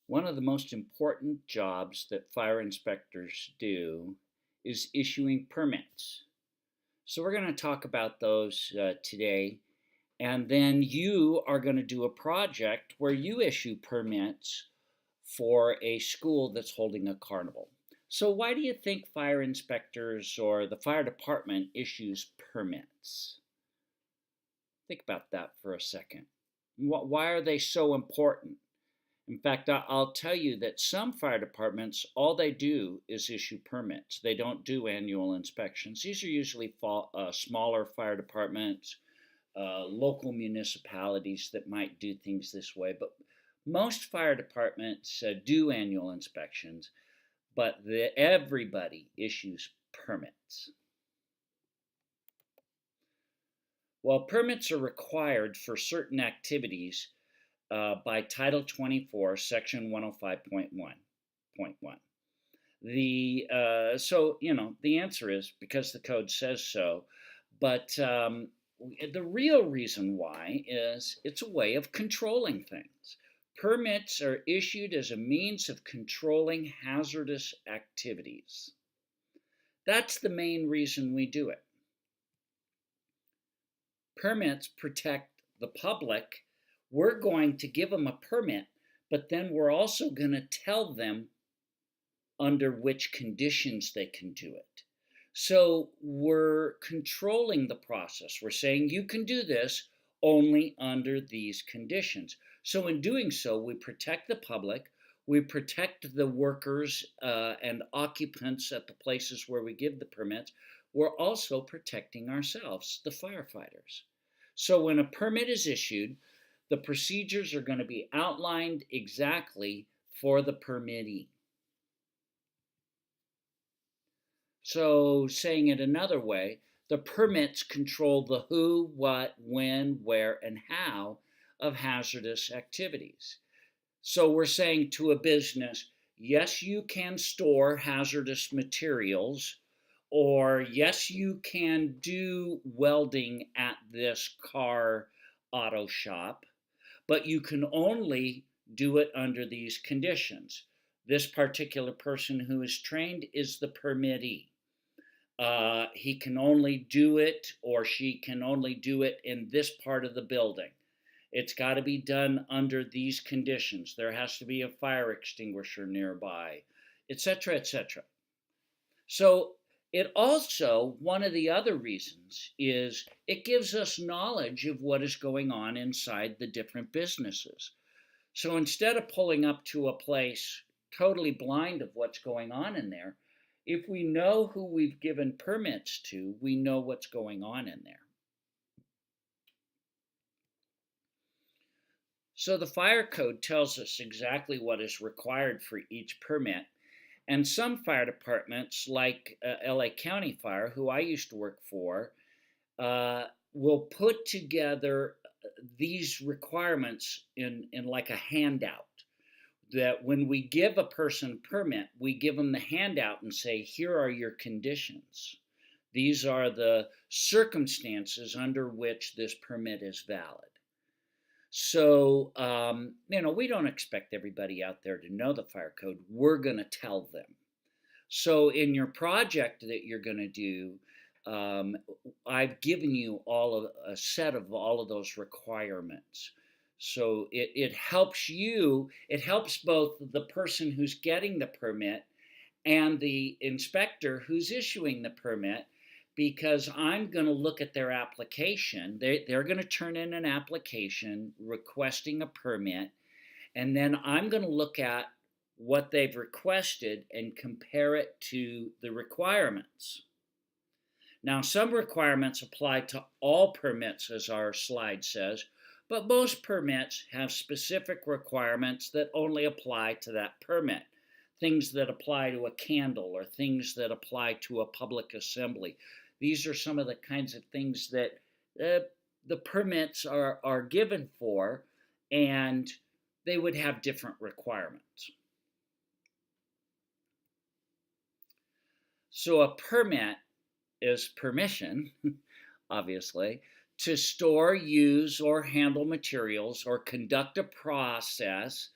One of the most important jobs that fire inspectors do is issuing permits. So, we're going to talk about those today. And then you are going to do a project where you issue permits for a school that's holding a carnival. So, why do you think fire inspectors or the fire department issues permits? Think about that for a second. Why are they so important? In fact, I'll tell you that some fire departments, all they do is issue permits. They don't do annual inspections. These are usually smaller fire departments, local municipalities that might do things this way. But most fire departments do annual inspections, but everybody issues permits. Well, permits are required for certain activities by Title 24, Section 105.1.1. The answer is because the code says so, but the real reason why is it's a way of controlling things. Permits are issued as a means of controlling hazardous activities. That's the main reason we do it. Permits protect the public. We're going to give them a permit, but then we're also going to tell them under which conditions they can do it. So we're controlling the process. We're saying you can do this only under these conditions. So in doing so, we protect the public, we protect the workers and occupants at the places where we give the permits. We're also protecting ourselves, the firefighters. So when a permit is issued, the procedures are going to be outlined exactly for the permittee. So, saying it another way, the permits control the who, what, when, where, and how of hazardous activities. So, we're saying to a business, yes, you can store hazardous materials, or yes, you can do welding at this car auto shop, but you can only do it under these conditions. This particular person who is trained is the permittee. He can only do it, or she can only do it in this part of the building. It's got to be done under these conditions. There has to be a fire extinguisher nearby, etc., etc. So it also, one of the other reasons is it gives us knowledge of what is going on inside the different businesses. So instead of pulling up to a place totally blind of what's going on in there, if we know who we've given permits to, we know what's going on in there. So the fire code tells us exactly what is required for each permit. And some fire departments, like LA County Fire, who I used to work for, will put together these requirements in like a handout. That when we give a person a permit, we give them the handout and say, here are your conditions. These are the circumstances under which this permit is valid. So, we don't expect everybody out there to know the fire code. We're going to tell them. So in your project that you're going to do, I've given you a set of all of those requirements. So it helps you, it helps both the person who's getting the permit and the inspector who's issuing the permit, because I'm going to look at their application. They're going to turn in an application requesting a permit, and then I'm going to look at what they've requested and compare it to the requirements. Now, some requirements apply to all permits, as our slide says, but most permits have specific requirements that only apply to that permit. Things that apply to a candle or things that apply to a public assembly. These are some of the kinds of things that the permits are given for, and they would have different requirements. So a permit is permission, obviously, to store, use, or handle materials or conduct a process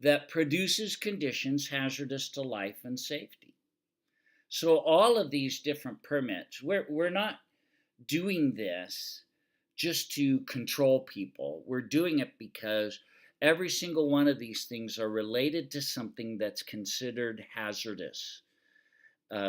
that produces conditions hazardous to life and safety. So all of these different permits, we're not doing this just to control people. We're doing it because every single one of these things are related to something that's considered hazardous.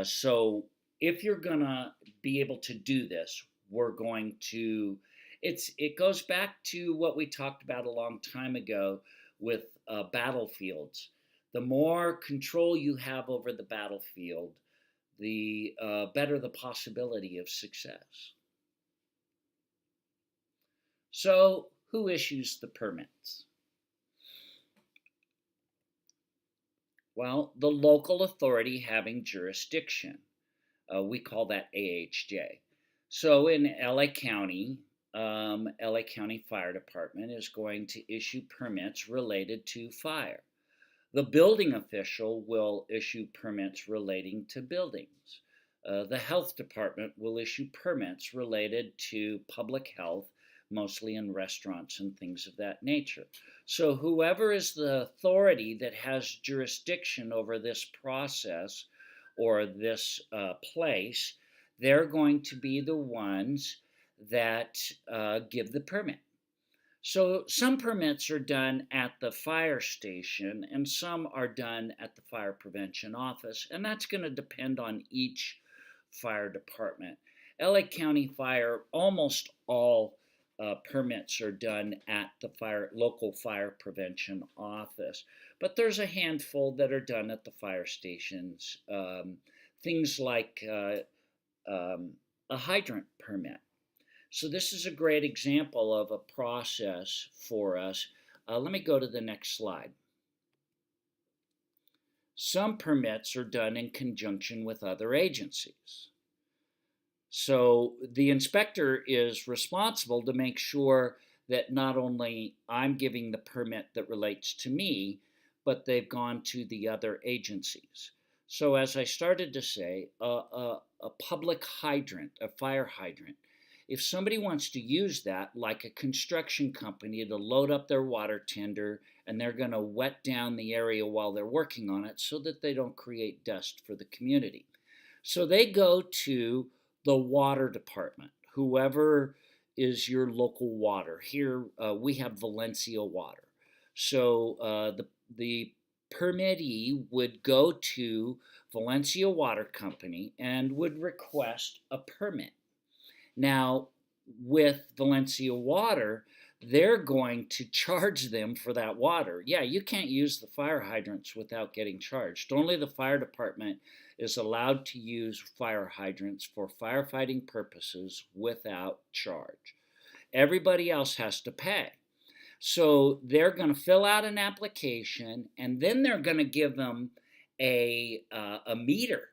So if you're gonna be able to do this, we're going to. It goes back to what we talked about a long time ago with battlefields. The more control you have over the battlefield, the better the possibility of success. So, who issues the permits? Well, the local authority having jurisdiction. We call that AHJ. So in LA County, LA County Fire Department is going to issue permits related to fire. The building official will issue permits relating to buildings. The health department will issue permits related to public health, mostly in restaurants and things of that nature. So whoever is the authority that has jurisdiction over this process or this place, they're going to be the ones that give the permit. So some permits are done at the fire station and some are done at the fire prevention office, and that's going to depend on each fire department. LA County Fire, almost all permits are done at the local fire prevention office, but there's a handful that are done at the fire stations. Things like a hydrant permit. So this is a great example of a process for us. Let me go to the next slide. Some permits are done in conjunction with other agencies. So the inspector is responsible to make sure that not only I'm giving the permit that relates to me, but they've gone to the other agencies. So as I started to say, a public hydrant, a fire hydrant, if somebody wants to use that, like a construction company, to load up their water tender and they're going to wet down the area while they're working on it so that they don't create dust for the community. So they go to the water department, whoever is your local water. Here we have Valencia Water. So the permittee would go to Valencia Water Company and would request a permit. Now, with Valencia Water, they're going to charge them for that water. Yeah, you can't use the fire hydrants without getting charged. Only the fire department is allowed to use fire hydrants for firefighting purposes without charge. Everybody else has to pay. So they're going to fill out an application, and then they're going to give them a meter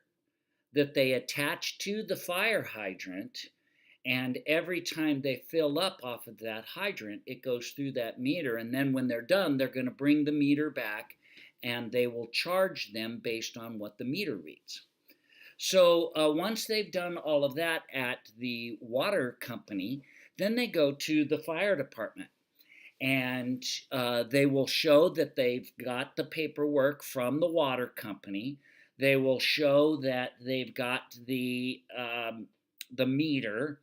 that they attach to the fire hydrant. And every time they fill up off of that hydrant, it goes through that meter. And then when they're done, they're going to bring the meter back and they will charge them based on what the meter reads. So once they've done all of that at the water company, then they go to the fire department. And they will show that they've got the paperwork from the water company. They will show that they've got the meter.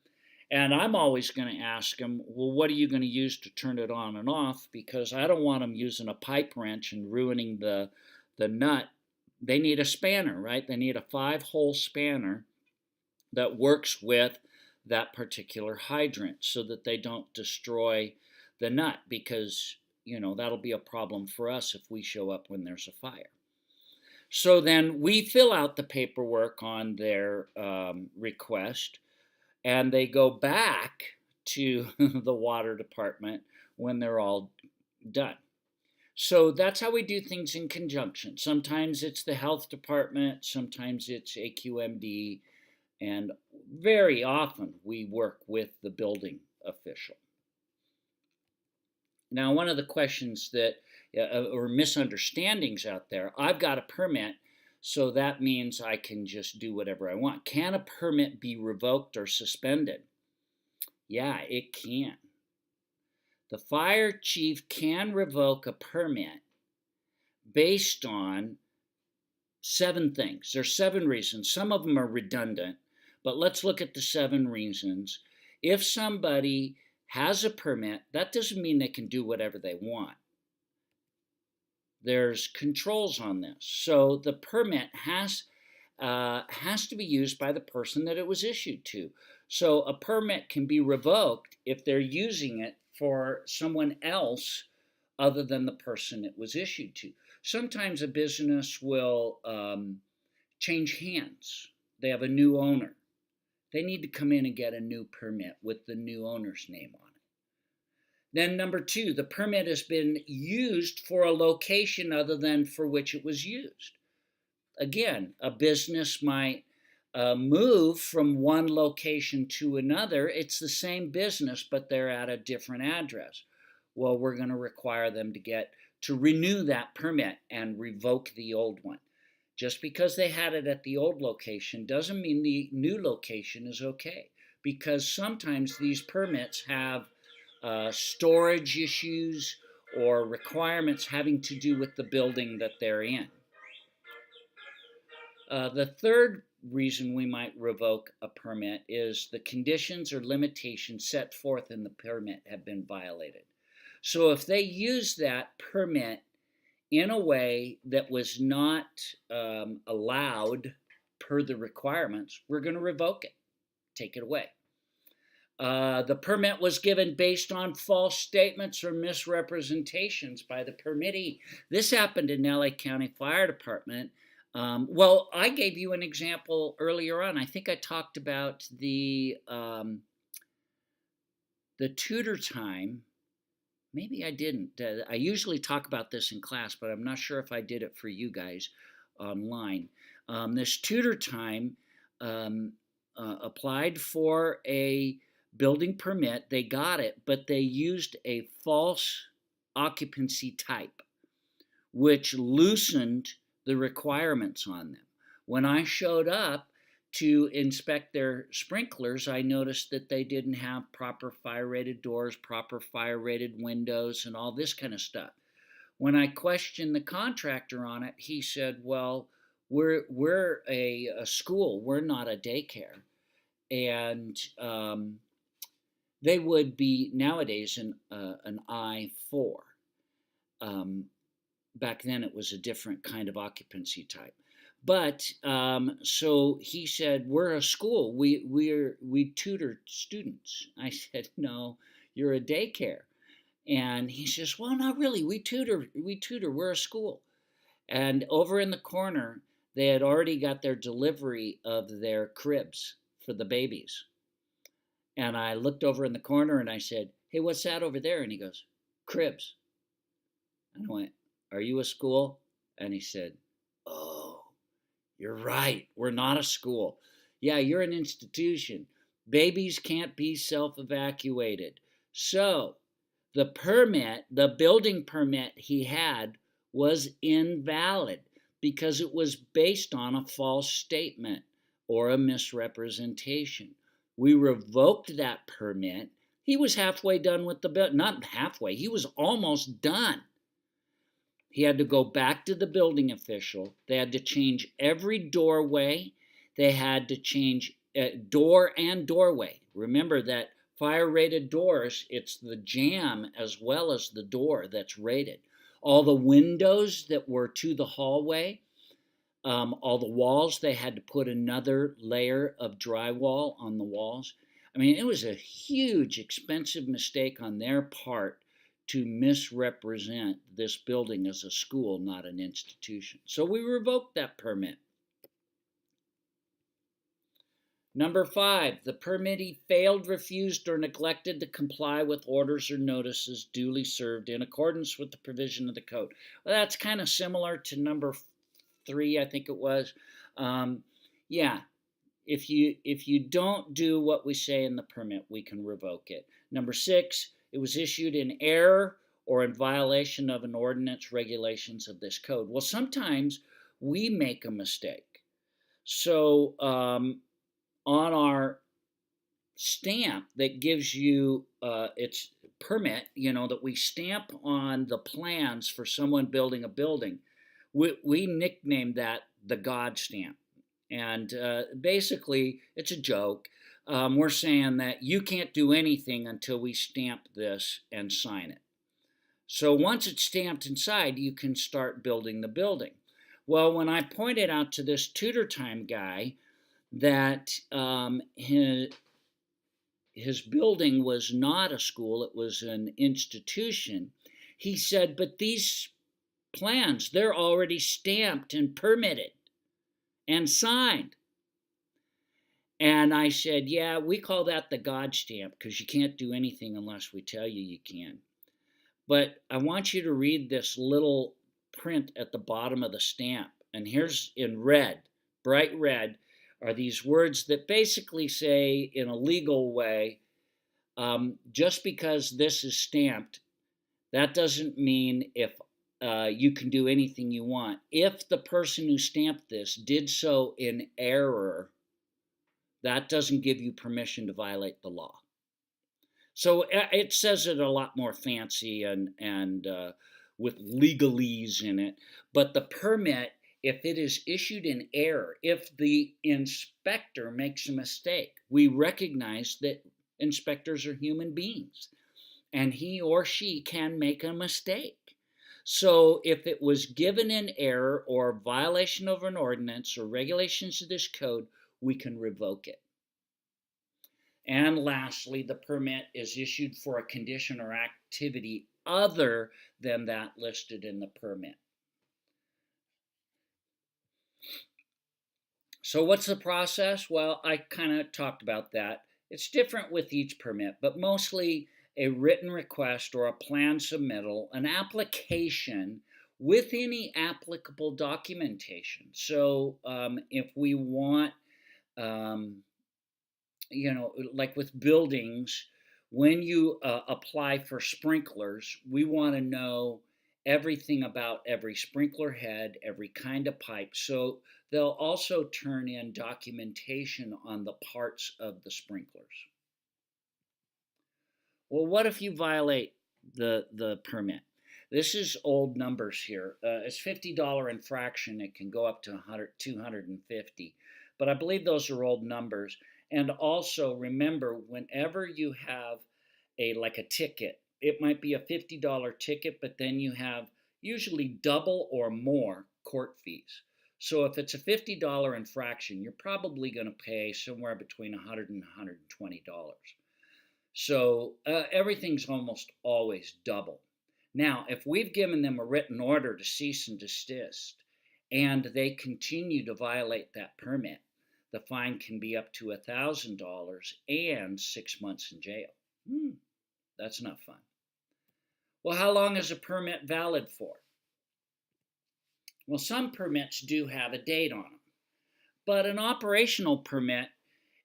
And I'm always going to ask them, well, what are you going to use to turn it on and off? Because I don't want them using a pipe wrench and ruining the nut. They need a spanner, right? They need a 5-hole spanner that works with that particular hydrant so that they don't destroy the nut, because, you know, that'll be a problem for us if we show up when there's a fire. So then we fill out the paperwork on their request, and they go back to the water department when they're all done. So that's how we do things in conjunction. Sometimes it's the health department, sometimes it's AQMD, and very often we work with the building official. Now, one of the questions that, or misunderstandings out there, I've got a permit, so that means I can just do whatever I want. Can a permit be revoked or suspended? Yeah, it can. The fire chief can revoke a permit based on 7 things. There's 7 reasons. Some of them are redundant, but let's look at the 7 reasons. If somebody has a permit, that doesn't mean they can do whatever they want. There's controls on this. So the permit has to be used by the person that it was issued to. So a permit can be revoked if they're using it for someone else other than the person it was issued to. Sometimes a business will change hands. They have a new owner. They need to come in and get a new permit with the new owner's name on it. Then number 2, the permit has been used for a location other than for which it was used. Again, a business might move from one location to another. It's the same business, but they're at a different address. Well, we're going to require them to renew that permit and revoke the old one. Just because they had it at the old location doesn't mean the new location is okay, because sometimes these permits have storage issues or requirements having to do with the building that they're in. The third reason we might revoke a permit is the conditions or limitations set forth in the permit have been violated. So if they use that permit in a way that was not allowed per the requirements, we're going to revoke it, take it away. The permit was given based on false statements or misrepresentations by the permittee. This happened in LA County Fire Department. Well, I gave you an example earlier on. I think I talked about the tutor time. Maybe I didn't. I usually talk about this in class, but I'm not sure if I did it for you guys online. This tutor time applied for a building permit. They got it, but they used a false occupancy type, which loosened the requirements on them. When I showed up to inspect their sprinklers, I noticed that they didn't have proper fire-rated doors, proper fire-rated windows, and all this kind of stuff. When I questioned the contractor on it, he said, well, we're a school, we're not a daycare. And they would be nowadays an I-4. Back then it was a different kind of occupancy type. But so he said, we're a school. We tutor students. I said, no, you're a daycare. And he says, well, not really. We tutor. We're a school. And over in the corner, they had already got their delivery of their cribs for the babies. And I looked over in the corner and I said, hey, what's that over there? And he goes, cribs. And I went, are you a school? And he said, oh, you're right. We're not a school. Yeah, you're an institution. Babies can't be self-evacuated. So the permit, the building permit he had was invalid because it was based on a false statement or a misrepresentation. We revoked that permit. He was halfway done with the building. Not halfway. He was almost done. He had to go back to the building official. They had to change every doorway. They had to change door and doorway. Remember that fire-rated doors, it's the jamb as well as the door that's rated. All the windows that were to the hallway, all the walls, they had to put another layer of drywall on the walls. I mean, it was a huge, expensive mistake on their part to misrepresent this building as a school, not an institution. So we revoked that permit. Number 5, the permittee failed, refused, or neglected to comply with orders or notices duly served in accordance with the provision of the code. Well, that's kind of similar to number 3, I think it was. Yeah, if you don't do what we say in the permit, we can revoke it. Number 6, it was issued in error or in violation of an ordinance, regulations of this code. Well, sometimes we make a mistake. So on our stamp that gives you its permit, that we stamp on the plans for someone building a building, We nicknamed that the God stamp. And basically, it's a joke. We're saying that you can't do anything until we stamp this and sign it. So once it's stamped inside, you can start building the building. Well, when I pointed out to this Tutor Time guy that his building was not a school, it was an institution, he said, but these plans, they're already stamped and permitted and signed. And I said, yeah, we call that the God stamp because you can't do anything unless we tell you you can. But I want you to read this little print at the bottom of the stamp. And here's in red, bright red, are these words that basically say in a legal way, just because this is stamped, that doesn't mean if you can do anything you want. If the person who stamped this did so in error, that doesn't give you permission to violate the law. So it says it a lot more fancy and with legalese in it. But the permit, if it is issued in error, if the inspector makes a mistake, we recognize that inspectors are human beings and he or she can make a mistake. So if it was given in error or violation of an ordinance or regulations of this code, we can revoke it. And lastly, the permit is issued for a condition or activity other than that listed in the permit. So what's the process? Well, I kind of talked about that. It's different with each permit, but mostly a written request or a plan submittal, an application with any applicable documentation. So if we want, like with buildings, when you apply for sprinklers, we want to know everything about every sprinkler head, every kind of pipe. So they'll also turn in documentation on the parts of the sprinklers. Well, what if you violate the permit? This is old numbers here. It's $50 infraction. It can go up to 100, 250. But I believe those are old numbers. And also remember, whenever you have like a ticket, it might be a $50 ticket, but then you have usually double or more court fees. So if it's a $50 infraction, you're probably going to pay somewhere between $100 and $120. So everything's almost always double. Now, if we've given them a written order to cease and desist, and they continue to violate that permit, the fine can be up to $1,000 and 6 months in jail. That's not fun. Well, how long is a permit valid for? Well, some permits do have a date on them, but an operational permit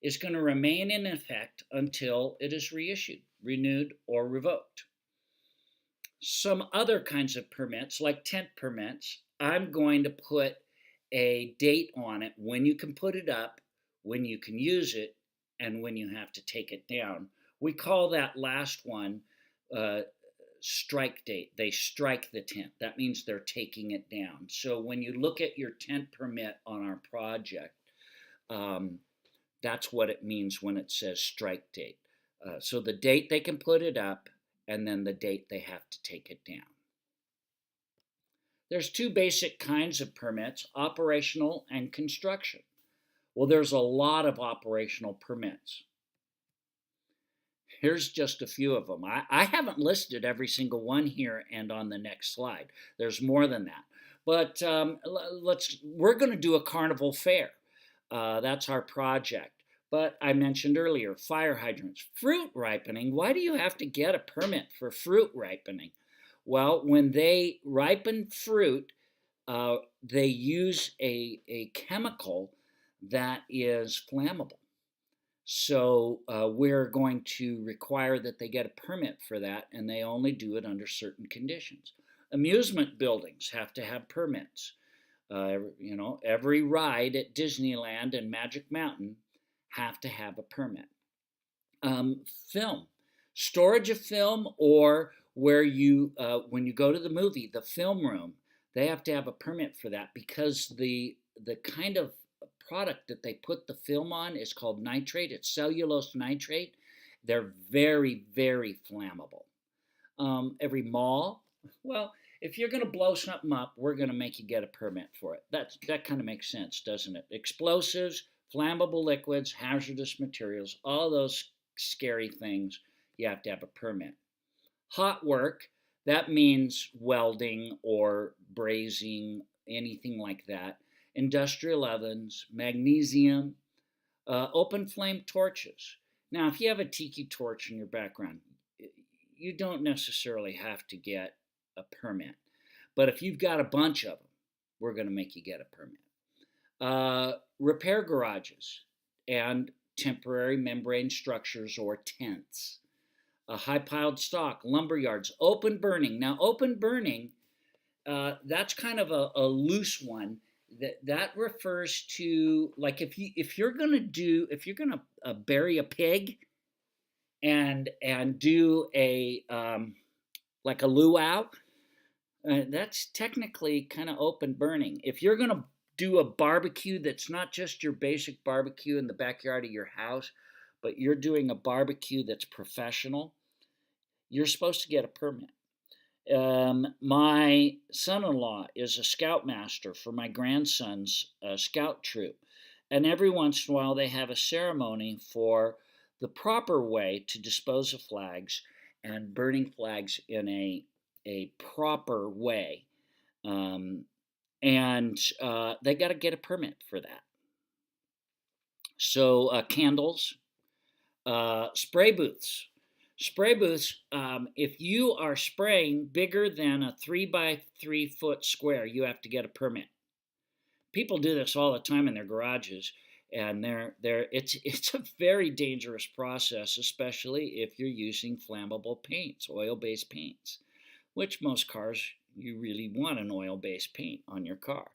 is going to remain in effect until it is reissued, renewed, or revoked. Some other kinds of permits, like tent permits, I'm going to put a date on it when you can put it up, when you can use it, and when you have to take it down. We call that last one strike date. They strike the tent. That means they're taking it down. So when you look at your tent permit on our project, that's what it means when it says strike date. So the date they can put it up, and then the date they have to take it down. There's two basic kinds of permits, operational and construction. Well, there's a lot of operational permits. Here's just a few of them. I haven't listed every single one here and on the next slide. There's more than that. But we're going to do a carnival fair. That's our project. But I mentioned earlier, fire hydrants, fruit ripening. Why do you have to get a permit for fruit ripening? Well, when they ripen fruit, they use a chemical that is flammable. So we're going to require that they get a permit for that, and they only do it under certain conditions. Amusement buildings have to have permits. Every ride at Disneyland and Magic Mountain have to have a permit. Film, storage of film, or where you, when you go to the movie, the film room, they have to have a permit for that because the kind of product that they put the film on is called nitrate. It's cellulose nitrate. They're very, very flammable. Every mall, well, if you're going to blow something up, we're going to make you get a permit for it. That kind of makes sense, doesn't it? Explosives, flammable liquids, hazardous materials, all those scary things, you have to have a permit. Hot work, that means welding or brazing, anything like that. Industrial ovens, magnesium, open flame torches. Now, if you have a tiki torch in your background, you don't necessarily have to get a permit. But if you've got a bunch of them, we're going to make you get a permit. Repair garages and temporary membrane structures or tents. High piled stock, lumber yards, open burning. Now, open burning, that's kind of a loose one. That refers to, like, if you're gonna bury a pig and do a like a luau, that's technically kind of open burning. If you're gonna do a barbecue that's not just your basic barbecue in the backyard of your house, but you're doing a barbecue that's professional, you're supposed to get a permit. My son-in-law is a scoutmaster for my grandson's scout troop, and every once in a while they have a ceremony for the proper way to dispose of flags and burning flags in a proper way, and they got to get a permit for that. So candles, spray booths. Spray booths, if you are spraying bigger than a 3 by 3 foot square, you have to get a permit. People do this all the time in their garages, and it's a very dangerous process, especially if you're using flammable paints, oil-based paints, which most cars, you really want an oil-based paint on your car.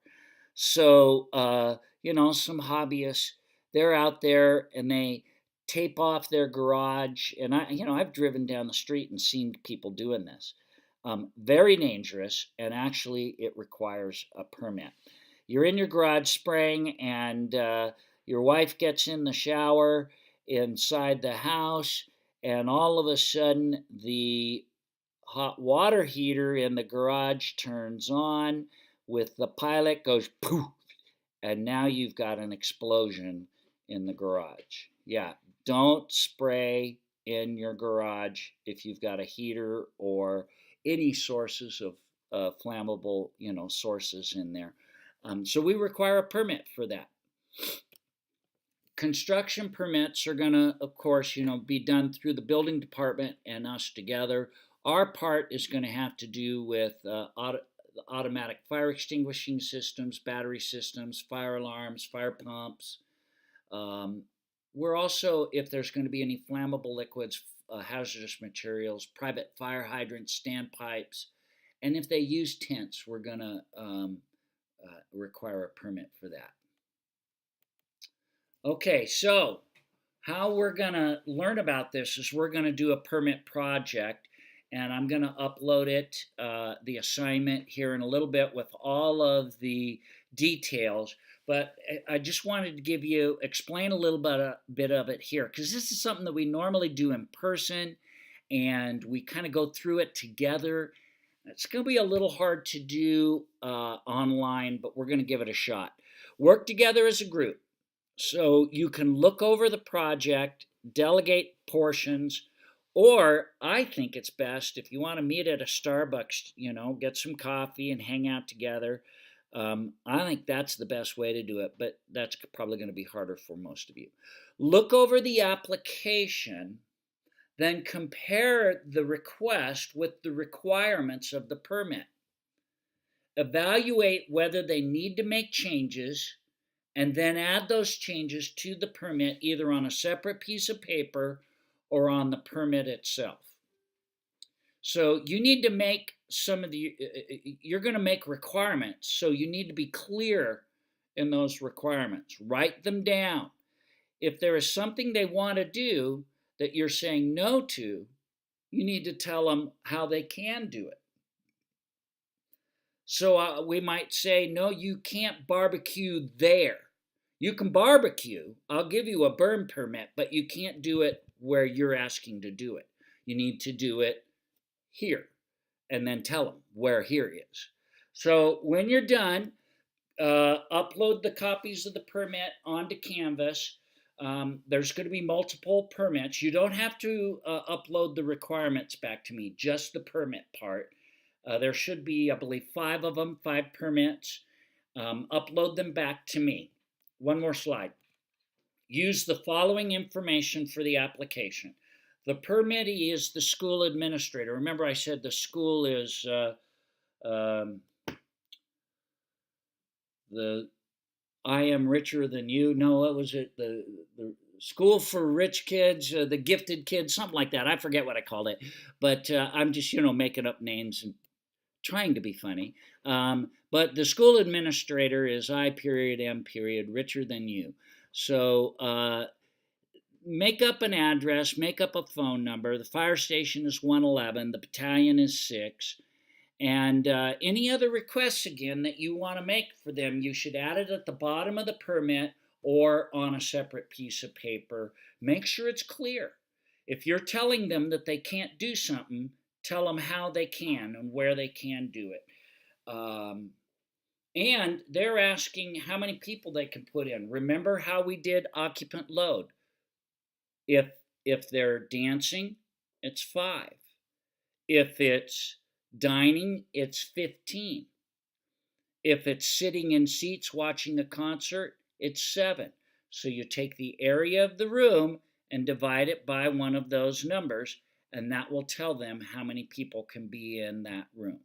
So, some hobbyists, they're out there and they tape off their garage, and I've driven down the street and seen people doing this. Very dangerous, and actually it requires a permit. You're in your garage spraying, and your wife gets in the shower inside the house, and all of a sudden the hot water heater in the garage turns on with the pilot goes poof, and now you've got an explosion in the garage. Yeah, don't spray in your garage if you've got a heater or any sources of flammable, sources in there. So we require a permit for that. Construction permits are going to, of course, be done through the building department and us together. Our part is going to have to do with automatic fire extinguishing systems, battery systems, fire alarms, fire pumps. We're also, if there's going to be any flammable liquids, hazardous materials, private fire hydrants, standpipes, and if they use tents, we're going to require a permit for that. Okay, so how we're going to learn about this is we're going to do a permit project, and I'm going to upload it, the assignment here in a little bit with all of the details. But I just wanted to explain a little bit of it here, because this is something that we normally do in person, and we kind of go through it together. It's going to be a little hard to do online, but we're going to give it a shot. Work together as a group. So you can look over the project, delegate portions, or I think it's best if you want to meet at a Starbucks, get some coffee and hang out together. I think that's the best way to do it, but that's probably going to be harder for most of you. Look over the application, then compare the request with the requirements of the permit. Evaluate whether they need to make changes, and then add those changes to the permit either on a separate piece of paper or on the permit itself. So you need to make you're going to make requirements, so you need to be clear in those requirements. Write them down. If there is something they want to do that you're saying no to, you need to tell them how they can do it. So we might say, no, you can't barbecue there. You can barbecue. I'll give you a burn permit, but you can't do it where you're asking to do it. You need to do it here, and then tell them where here is. So when you're done, upload the copies of the permit onto Canvas. There's going to be multiple permits. You don't have to upload the requirements back to me, just the permit part. There should be, I believe, 5 of them, 5 permits. Upload them back to me. One more slide. Use the following information for the application. The permittee is the school administrator. Remember I said the school is the I am richer than you. No, what was it? The school for rich kids, the gifted kids, something like that. I forget what I called it, but I'm just making up names and trying to be funny. But the school administrator is I period M period richer than you. So make up an address, make up a phone number. The fire station is 111. The battalion is 6. And any other requests, again, that you want to make for them, you should add it at the bottom of the permit or on a separate piece of paper. Make sure it's clear. If you're telling them that they can't do something, tell them how they can and where they can do it. And they're asking how many people they can put in. Remember how we did occupant load. If they're dancing, it's 5. If it's dining, it's 15. If it's sitting in seats watching a concert, it's 7. So you take the area of the room and divide it by one of those numbers, and that will tell them how many people can be in that room.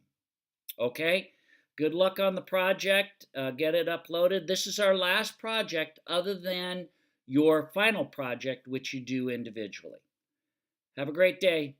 Okay? Good luck on the project. Get it uploaded. This is our last project other than your final project, which you do individually. Have a great day.